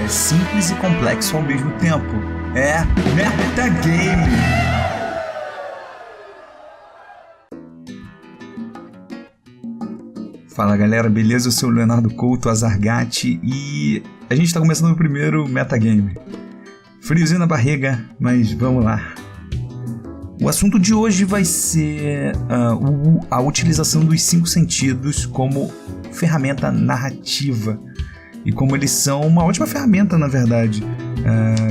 É simples e complexo ao mesmo tempo. É Metagame! Fala galera, beleza? Eu sou o Leonardo Couto, Azargatti, e a gente está começando o primeiro Metagame. Friozinho na barriga, mas vamos lá. O assunto de hoje vai ser a utilização dos 5 sentidos como ferramenta narrativa e como eles são uma ótima ferramenta, na verdade,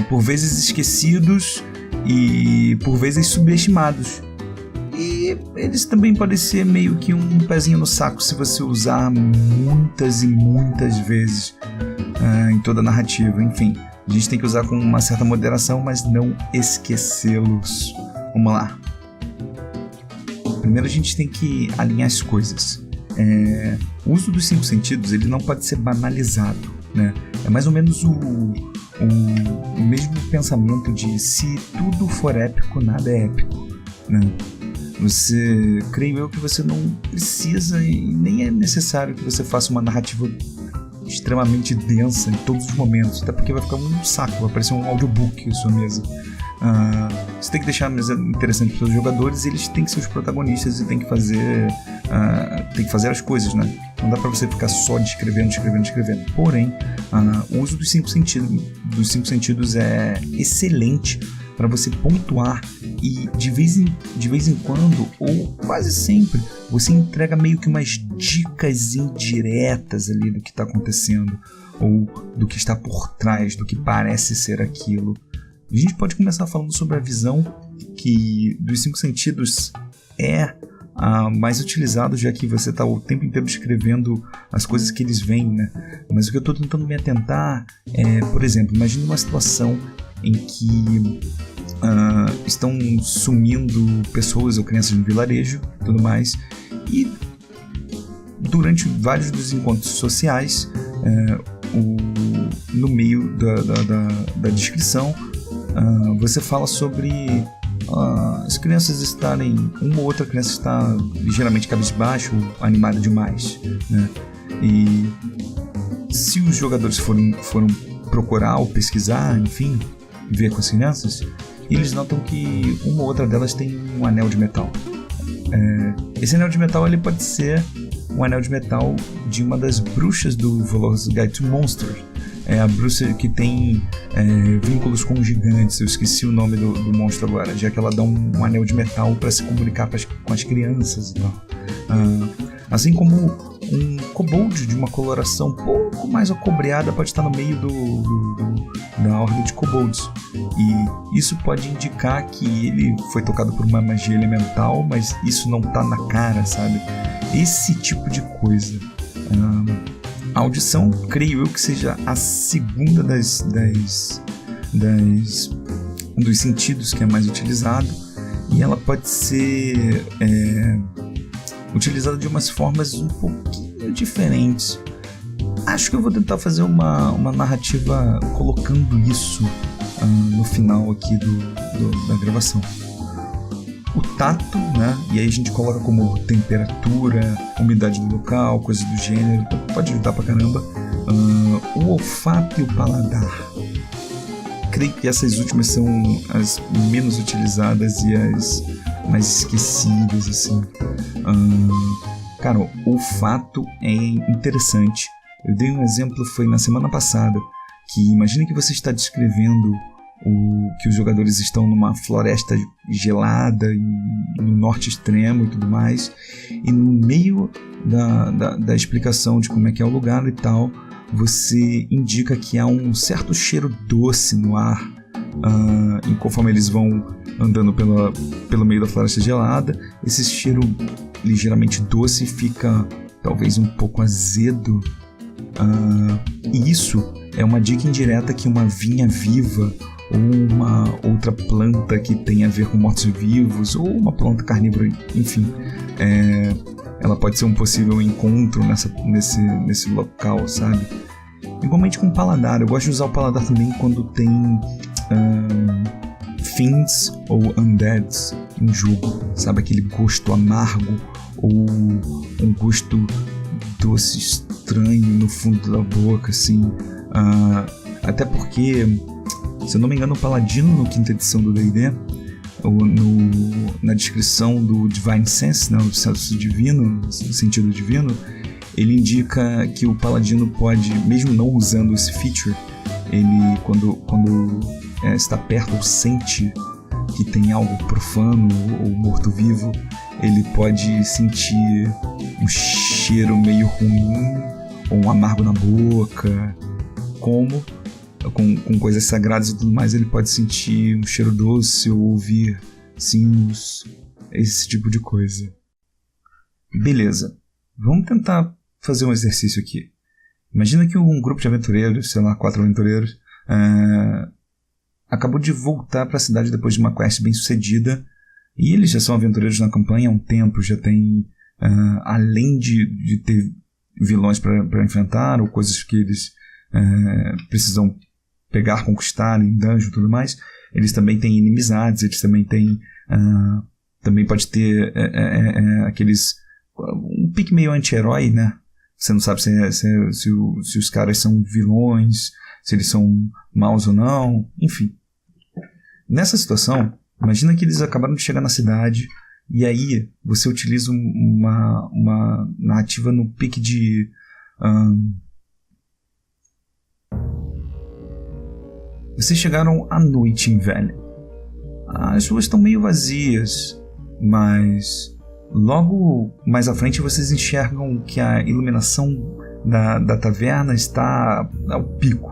por vezes esquecidos e por vezes subestimados. E eles também podem ser meio que um pezinho no saco se você usar muitas e muitas vezes em toda a narrativa. Enfim, a gente tem que usar com uma certa moderação, mas não esquecê-los. Vamos lá. Primeiro a gente tem que alinhar as coisas. O uso dos 5 sentidos ele não pode ser banalizado, né? É mais ou menos o mesmo pensamento de se tudo for épico, nada é épico, né? Creio eu que você não precisa e nem é necessário que você faça uma narrativa extremamente densa em todos os momentos, até porque vai ficar um saco, vai parecer um audiobook na sua mesa. Você tem que deixar a mesa interessante para os jogadores, e eles têm que ser os protagonistas e tem que fazer as coisas, né? Não dá para você ficar só descrevendo. Porém, o uso dos 5 sentidos é excelente para você pontuar, e de vez em quando, ou quase sempre, você entrega meio que umas dicas indiretas ali do que está acontecendo, ou do que está por trás, do que parece ser aquilo. A gente pode começar falando sobre a visão que dos 5 sentidos é a mais utilizada, já que você está o tempo inteiro descrevendo as coisas que eles veem, né? Mas o que eu estou tentando me atentar é, por exemplo, imagine uma situação em que estão sumindo pessoas ou crianças no vilarejo e tudo mais, e durante vários dos encontros sociais, no meio da descrição, você fala sobre as crianças estarem, uma ou outra criança está ligeiramente cabisbaixo, animada demais, né? E se os jogadores foram procurar ou pesquisar, enfim, ver com as crianças, eles notam que uma ou outra delas tem um anel de metal. Esse anel de metal ele pode ser um anel de metal de uma das bruxas do Valor's Guide to Monsters. É a bruxa que tem vínculos com gigantes. Eu esqueci o nome do monstro agora, já que ela dá um anel de metal para se comunicar com as crianças e tal. Assim como um kobold de uma coloração um pouco mais acobreada pode estar no meio da horda de kobolds, e isso pode indicar que ele foi tocado por uma magia elemental, mas isso não tá na cara, sabe? Esse tipo de coisa. A audição, creio eu que seja a segunda dos sentidos que é mais utilizado, e ela pode ser utilizada de umas formas um pouquinho diferentes. Acho que eu vou tentar fazer uma narrativa colocando isso no final aqui da gravação. O tato, né? E aí a gente coloca como temperatura, umidade do local, coisas do gênero, pode ajudar pra caramba. O olfato e o paladar. Creio que essas últimas são as menos utilizadas e as mais esquecidas, assim. Cara, o olfato é interessante. Eu dei um exemplo, foi na semana passada, que imagina que você está descrevendo que os jogadores estão numa floresta gelada no norte extremo e tudo mais, e no meio da explicação de como é que é o lugar e tal, você indica que há um certo cheiro doce no ar, e conforme eles vão andando pelo meio da floresta gelada, esse cheiro ligeiramente doce fica talvez um pouco azedo, e isso é uma dica indireta que uma vinha viva ou uma outra planta que tem a ver com mortos-vivos, ou uma planta carnívora, enfim, ela pode ser um possível encontro nesse local, sabe? Igualmente com o paladar, eu gosto de usar o paladar também quando tem fiends ou undeads em jogo, sabe? Aquele gosto amargo ou um gosto doce estranho no fundo da boca, assim. Até porque, se eu não me engano, o Paladino, no quinta edição do D&D, na descrição do Divine Sense, né, o senso divino, o sentido divino, ele indica que o Paladino pode, mesmo não usando esse feature, ele, quando está perto ou sente que tem algo profano ou morto-vivo, ele pode sentir um cheiro meio ruim ou um amargo na boca, com coisas sagradas e tudo mais. Ele pode sentir um cheiro doce ou ouvir sinos, esse tipo de coisa. Beleza, vamos tentar fazer um exercício aqui. Imagina que um grupo de aventureiros, sei lá, 4 aventureiros, acabou de voltar para a cidade depois de uma quest bem sucedida, e eles já são aventureiros na campanha há um tempo, já tem, além de ter vilões para enfrentar, ou coisas que eles precisam pegar, conquistar em dungeon e tudo mais, eles também têm inimizades, eles também têm, também pode ter aqueles, um pique meio anti-herói, né? Você não sabe se os caras são vilões, se eles são maus ou não, enfim. Nessa situação, imagina que eles acabaram de chegar na cidade e aí você utiliza uma narrativa no pique de... Vocês chegaram à noite em Velen. As ruas estão meio vazias, mas logo mais à frente vocês enxergam que a iluminação da taverna está ao pico.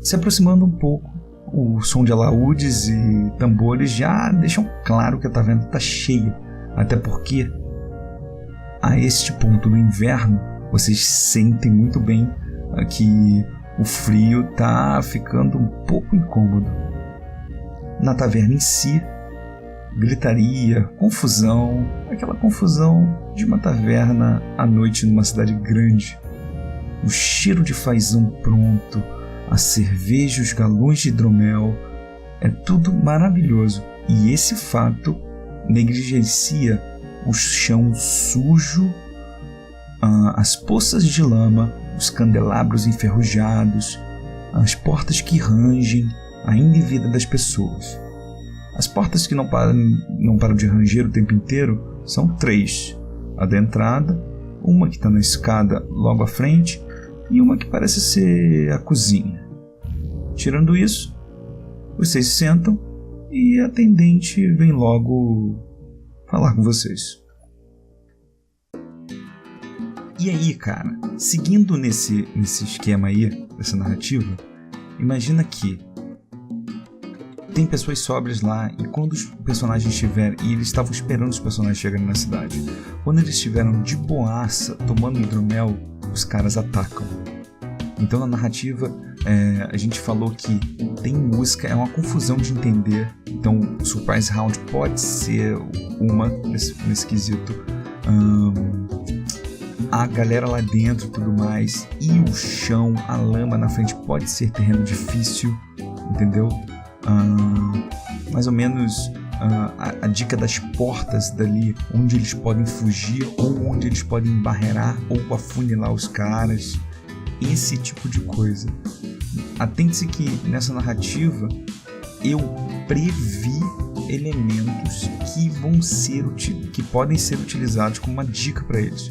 Se aproximando um pouco, o som de alaúdes e tambores já deixam claro que a taverna está cheia, até porque a este ponto do inverno vocês sentem muito bem que o frio está ficando um pouco incômodo. Na taverna em si, gritaria, confusão, aquela confusão de uma taverna à noite numa cidade grande. O cheiro de fazão pronto, a cerveja, os galões de hidromel, é tudo maravilhoso. E esse fato negligencia o chão sujo, as poças de lama, os candelabros enferrujados, as portas que rangem, ainda em vida das pessoas. As portas que não param de ranger o tempo inteiro são 3. A da entrada, uma que está na escada logo à frente e uma que parece ser a cozinha. Tirando isso, vocês sentam e a atendente vem logo falar com vocês. E aí, cara, seguindo nesse esquema aí, dessa narrativa, imagina que tem pessoas sóbrias lá e quando os personagens estiverem... E eles estavam esperando os personagens chegarem na cidade. Quando eles estiveram de boaça, tomando hidromel, os caras atacam. Então na narrativa, a gente falou que tem música, é uma confusão de entender. Então o Surprise Round pode ser uma nesse quesito. A galera lá dentro e tudo mais. E o chão, a lama na frente pode ser terreno difícil, entendeu? Mais ou menos a dica das portas dali, onde eles podem fugir ou onde eles podem barreirar ou afunilar os caras, esse tipo de coisa. Atente-se que nessa narrativa eu previ elementos que podem ser utilizados como uma dica para eles.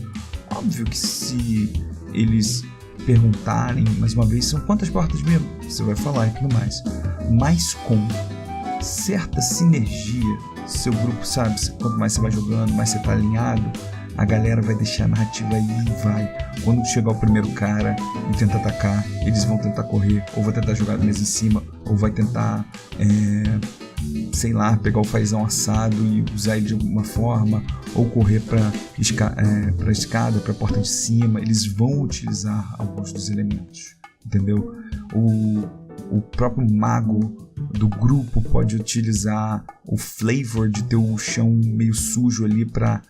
Óbvio que se eles perguntarem mais uma vez, são quantas portas mesmo? Você vai falar e tudo mais. Mas com certa sinergia, seu grupo sabe, quanto mais você vai jogando, mais você está alinhado, a galera vai deixar a narrativa aí e vai. Quando chegar o primeiro cara e tentar atacar, eles vão tentar correr, ou vai tentar jogar a mesa em cima, ou vai tentar, sei lá, pegar o fazão assado e usar ele de alguma forma, ou correr para a escada, para a porta de cima. Eles vão utilizar alguns dos elementos, entendeu? O próprio mago do grupo pode utilizar o flavor de ter o chão meio sujo ali para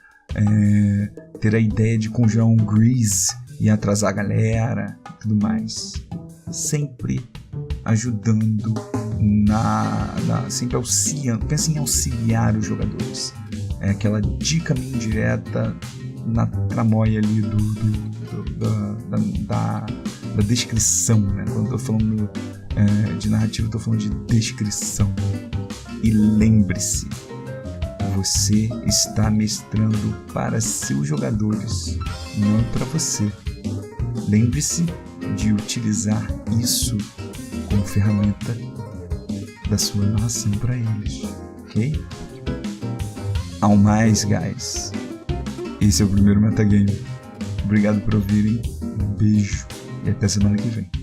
ter a ideia de conjurar um grease e atrasar a galera e tudo mais. Sempre ajudando sempre auxiliando. Pensa em auxiliar os jogadores. É aquela dica meio indireta na tramóia ali da descrição, né? Quando eu tô falando de narrativa, eu tô falando de descrição. E lembre-se, você está mestrando para seus jogadores, não para você. Lembre-se de utilizar isso como ferramenta da sua narração para eles, ok? Ao mais, guys. Esse é o primeiro metagame. Obrigado por ouvirem. Um beijo e até semana que vem.